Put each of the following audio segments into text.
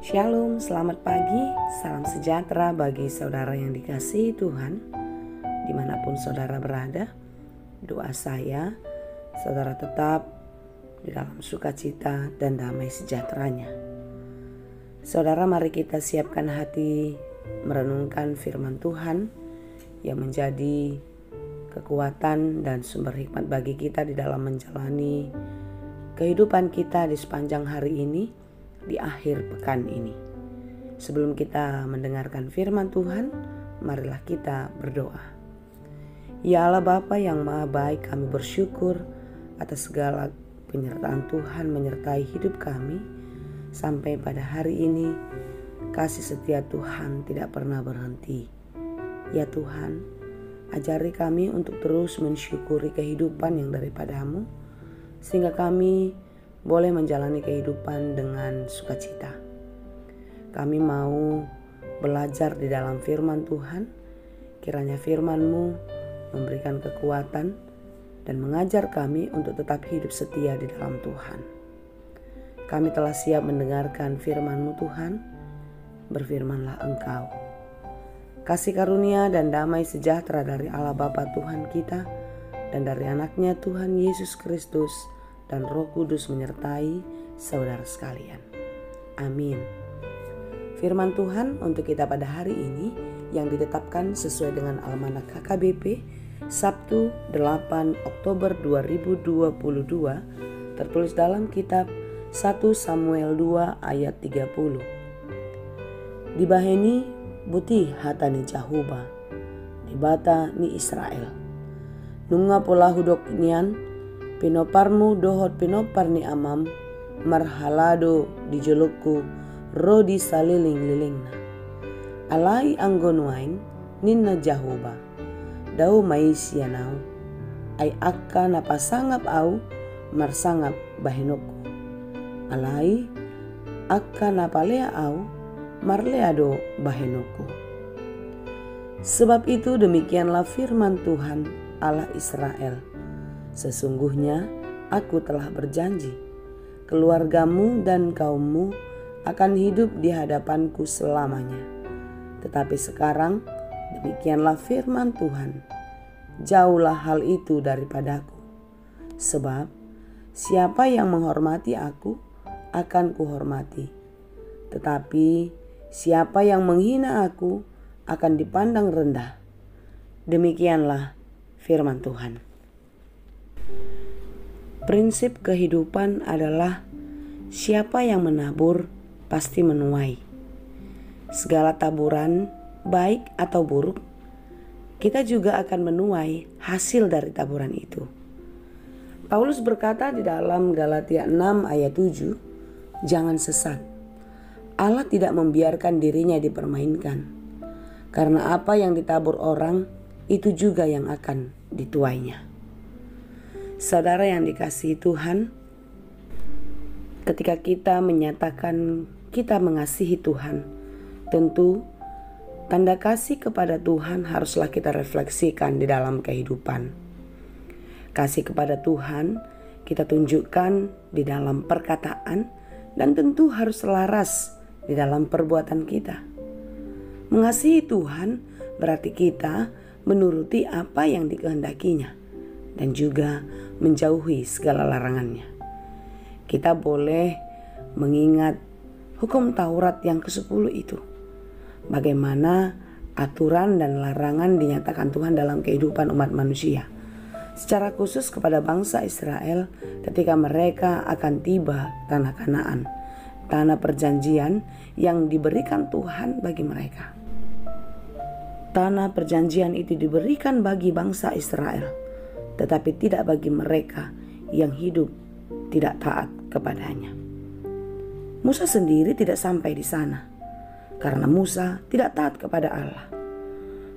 Shalom, selamat pagi, salam sejahtera bagi saudara yang dikasihi Tuhan, dimanapun saudara berada. Doa saya, saudara tetap di dalam sukacita dan damai sejahteranya. Saudara, mari kita siapkan hati merenungkan firman Tuhan yang menjadi kekuatan dan sumber hikmat bagi kita di dalam menjalani kehidupan kita di sepanjang hari ini, di akhir pekan ini. Sebelum kita mendengarkan firman Tuhan, marilah kita berdoa. Ya Allah Bapa yang Maha Baik, kami bersyukur atas segala penyertaan Tuhan menyertai hidup kami sampai pada hari ini. Kasih setia Tuhan tidak pernah berhenti. Ya Tuhan, ajari kami untuk terus mensyukuri kehidupan yang daripada-Mu, sehingga kami boleh menjalani kehidupan dengan sukacita. Kami mau belajar di dalam firman Tuhan. Kiranya firman-Mu memberikan kekuatan dan mengajar kami untuk tetap hidup setia di dalam Tuhan. Kami telah siap mendengarkan firman-Mu Tuhan. Berfirmanlah Engkau. Kasih karunia dan damai sejahtera dari Allah Bapa Tuhan kita dan dari anaknya Tuhan Yesus Kristus dan Roh Kudus menyertai saudara sekalian. Amin. Firman Tuhan untuk kita pada hari ini yang ditetapkan sesuai dengan Almanak KKBP Sabtu 8 Oktober 2022 tertulis dalam kitab 1 Samuel 2 ayat 30. Dibaheni buti hatani Jahuba, dibata ni Israel. Nunga pola hudok nian, pinoparmu dohot pinopar ni amam, marhalado di jolokku, rodi saliling-lilingna. Alai anggon wain, ninna Jahuba, dau maisianau, ay akka napasangap au, marsangap bahenokku. Alai akka napalea au, marleado bahenokku. Sebab itu demikianlah firman Tuhan Allah Israel. Sesungguhnya aku telah berjanji, keluargamu dan kaummu akan hidup di hadapanku selamanya. Tetapi sekarang demikianlah firman Tuhan, jauhlah hal itu daripadaku. Sebab siapa yang menghormati aku akan kuhormati. Tetapi siapa yang menghina aku akan dipandang rendah. Demikianlah firman Tuhan. Prinsip kehidupan adalah siapa yang menabur pasti menuai. Segala taburan, baik atau buruk, kita juga akan menuai hasil dari taburan itu. Paulus berkata di dalam Galatia 6 ayat 7, jangan sesat. Allah tidak membiarkan dirinya dipermainkan. Karena apa yang ditabur orang, itu juga yang akan dituainya. Saudara yang dikasihi Tuhan, ketika kita menyatakan kita mengasihi Tuhan, tentu tanda kasih kepada Tuhan haruslah kita refleksikan di dalam kehidupan. Kasih kepada Tuhan kita tunjukkan di dalam perkataan dan tentu harus selaras di dalam perbuatan kita. Mengasihi Tuhan berarti kita menuruti apa yang dikehendakinya dan juga menjauhi segala larangannya. Kita boleh mengingat hukum Taurat yang ke-10 itu. Bagaimana aturan dan larangan dinyatakan Tuhan dalam kehidupan umat manusia. Secara khusus kepada bangsa Israel ketika mereka akan tiba tanah Kanaan, tanah perjanjian yang diberikan Tuhan bagi mereka. Tanah perjanjian itu diberikan bagi bangsa Israel, tetapi tidak bagi mereka yang hidup tidak taat kepadanya. Musa sendiri tidak sampai di sana karena Musa tidak taat kepada Allah.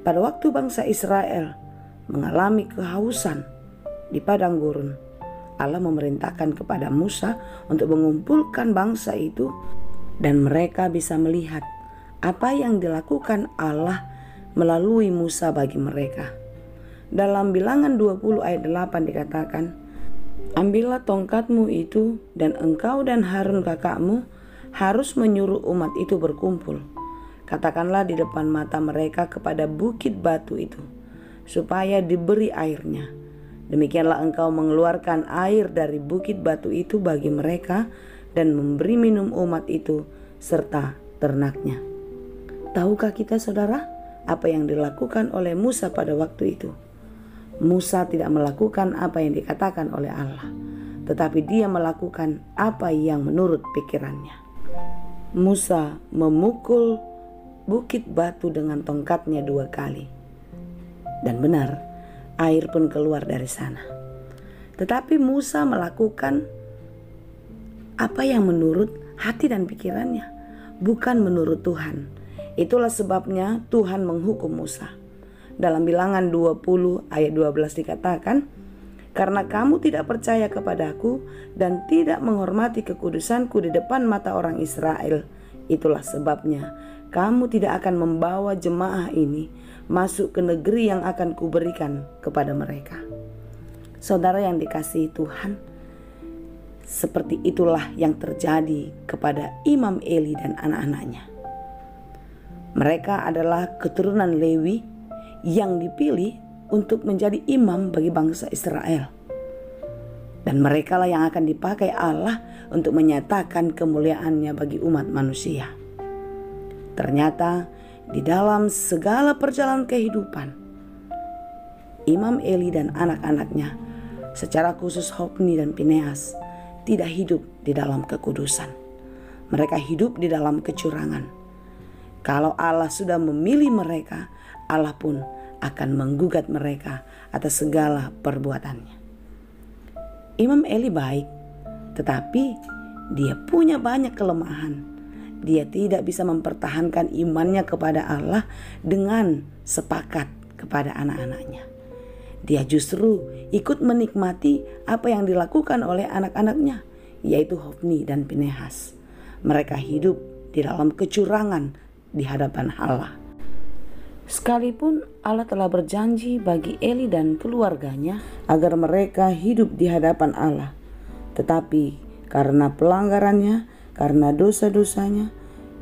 Pada waktu bangsa Israel mengalami kehausan di padang gurun, Allah memerintahkan kepada Musa untuk mengumpulkan bangsa itu dan mereka bisa melihat apa yang dilakukan Allah melalui Musa bagi mereka. Dalam Bilangan 20 ayat 8 dikatakan, ambillah tongkatmu itu dan engkau dan Harun kakakmu harus menyuruh umat itu berkumpul. Katakanlah di depan mata mereka kepada bukit batu itu, supaya diberi airnya. Demikianlah engkau mengeluarkan air dari bukit batu itu bagi mereka dan memberi minum umat itu serta ternaknya. Tahukah kita, saudara, apa yang dilakukan oleh Musa pada waktu itu? Musa tidak melakukan apa yang dikatakan oleh Allah, tetapi dia melakukan apa yang menurut pikirannya. Musa memukul bukit batu dengan tongkatnya 2 kali. Dan benar, air pun keluar dari sana. Tetapi Musa melakukan apa yang menurut hati dan pikirannya, bukan menurut Tuhan. Itulah sebabnya Tuhan menghukum Musa. Dalam Bilangan 20 ayat 12 dikatakan, karena kamu tidak percaya kepadaku dan tidak menghormati kekudusanku di depan mata orang Israel, itulah sebabnya kamu tidak akan membawa jemaah ini masuk ke negeri yang akan kuberikan kepada mereka. Saudara yang dikasihi Tuhan, seperti itulah yang terjadi kepada Imam Eli dan anak-anaknya. Mereka adalah keturunan Lewi yang dipilih untuk menjadi imam bagi bangsa Israel. Dan merekalah yang akan dipakai Allah untuk menyatakan kemuliaannya bagi umat manusia. Ternyata di dalam segala perjalanan kehidupan, Imam Eli dan anak-anaknya, secara khusus Hofni dan Fineas, tidak hidup di dalam kekudusan. Mereka hidup di dalam kecurangan. Kalau Allah sudah memilih mereka, Allah pun akan menggugat mereka atas segala perbuatannya. Imam Eli baik, tetapi dia punya banyak kelemahan. Dia tidak bisa mempertahankan imannya kepada Allah dengan sepakat kepada anak-anaknya. Dia justru ikut menikmati apa yang dilakukan oleh anak-anaknya, yaitu Hofni dan Fineas. Mereka hidup di dalam kecurangan di hadapan Allah. Sekalipun Allah telah berjanji bagi Eli dan keluarganya agar mereka hidup di hadapan Allah, tetapi karena pelanggarannya, karena dosa-dosanya,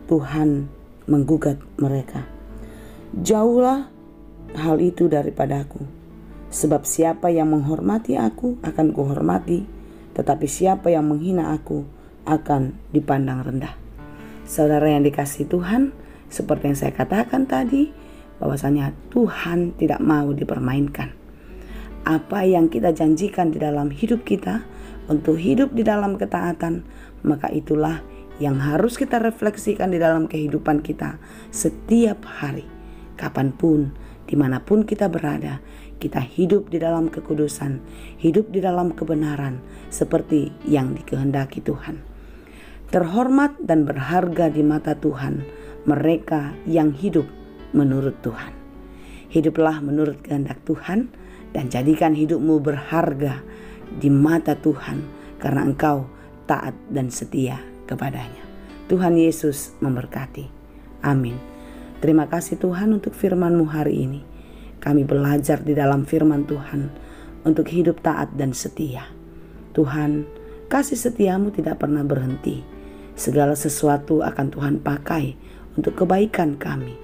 Tuhan menggugat mereka. Jauhlah hal itu daripadaku, sebab siapa yang menghormati aku akan kuhormati, tetapi siapa yang menghina aku akan dipandang rendah. Saudara yang dikasihi Tuhan, seperti yang saya katakan tadi, bahwasanya Tuhan tidak mau dipermainkan. Apa yang kita janjikan di dalam hidup kita untuk hidup di dalam ketaatan, maka itulah yang harus kita refleksikan di dalam kehidupan kita setiap hari. Kapanpun, dimanapun kita berada, kita hidup di dalam kekudusan, hidup di dalam kebenaran seperti yang dikehendaki Tuhan. Terhormat dan berharga di mata Tuhan mereka yang hidup menurut Tuhan. Hiduplah menurut kehendak Tuhan dan jadikan hidupmu berharga di mata Tuhan karena engkau taat dan setia kepadanya. Tuhan Yesus memberkati. Amin. Terima kasih Tuhan untuk firman-Mu hari ini. Kami belajar di dalam firman Tuhan untuk hidup taat dan setia. Tuhan, kasih setiamu tidak pernah berhenti. Segala sesuatu akan Tuhan pakai untuk kebaikan kami.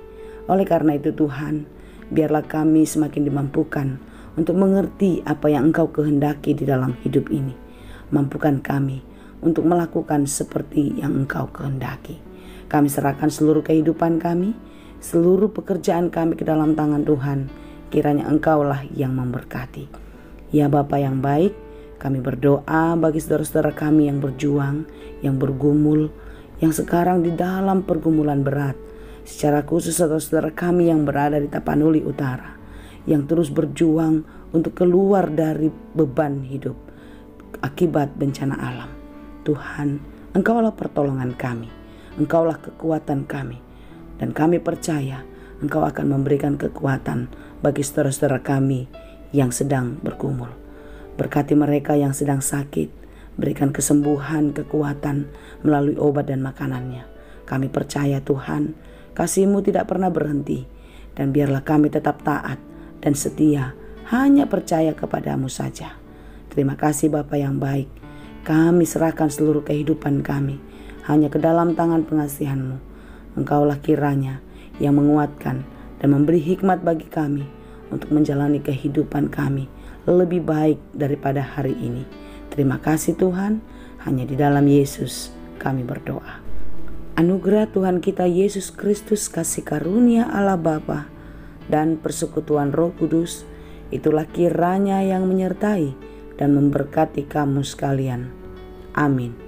Oleh karena itu Tuhan, biarlah kami semakin dimampukan untuk mengerti apa yang Engkau kehendaki di dalam hidup ini. Mampukan kami untuk melakukan seperti yang Engkau kehendaki. Kami serahkan seluruh kehidupan kami, seluruh pekerjaan kami ke dalam tangan Tuhan. Kiranya Engkaulah yang memberkati. Ya Bapa yang baik, kami berdoa bagi saudara-saudara kami yang berjuang, yang bergumul, yang sekarang di dalam pergumulan berat. Secara khusus saudara-saudara kami yang berada di Tapanuli Utara, yang terus berjuang untuk keluar dari beban hidup akibat bencana alam. Tuhan, Engkaulah pertolongan kami, Engkaulah kekuatan kami, dan kami percaya Engkau akan memberikan kekuatan bagi saudara-saudara kami yang sedang bergumul. Berkati mereka yang sedang sakit, berikan kesembuhan, kekuatan melalui obat dan makanannya. Kami percaya Tuhan, kasih-Mu tidak pernah berhenti, dan biarlah kami tetap taat dan setia, hanya percaya kepadamu saja. Terima kasih Bapa yang baik. Kami serahkan seluruh kehidupan kami hanya ke dalam tangan pengasihan-Mu. Engkaulah kiranya yang menguatkan dan memberi hikmat bagi kami untuk menjalani kehidupan kami lebih baik daripada hari ini. Terima kasih Tuhan, hanya di dalam Yesus kami berdoa. Anugerah Tuhan kita Yesus Kristus, kasih karunia Allah Bapa, dan persekutuan Roh Kudus, itulah kiranya yang menyertai dan memberkati kamu sekalian. Amin.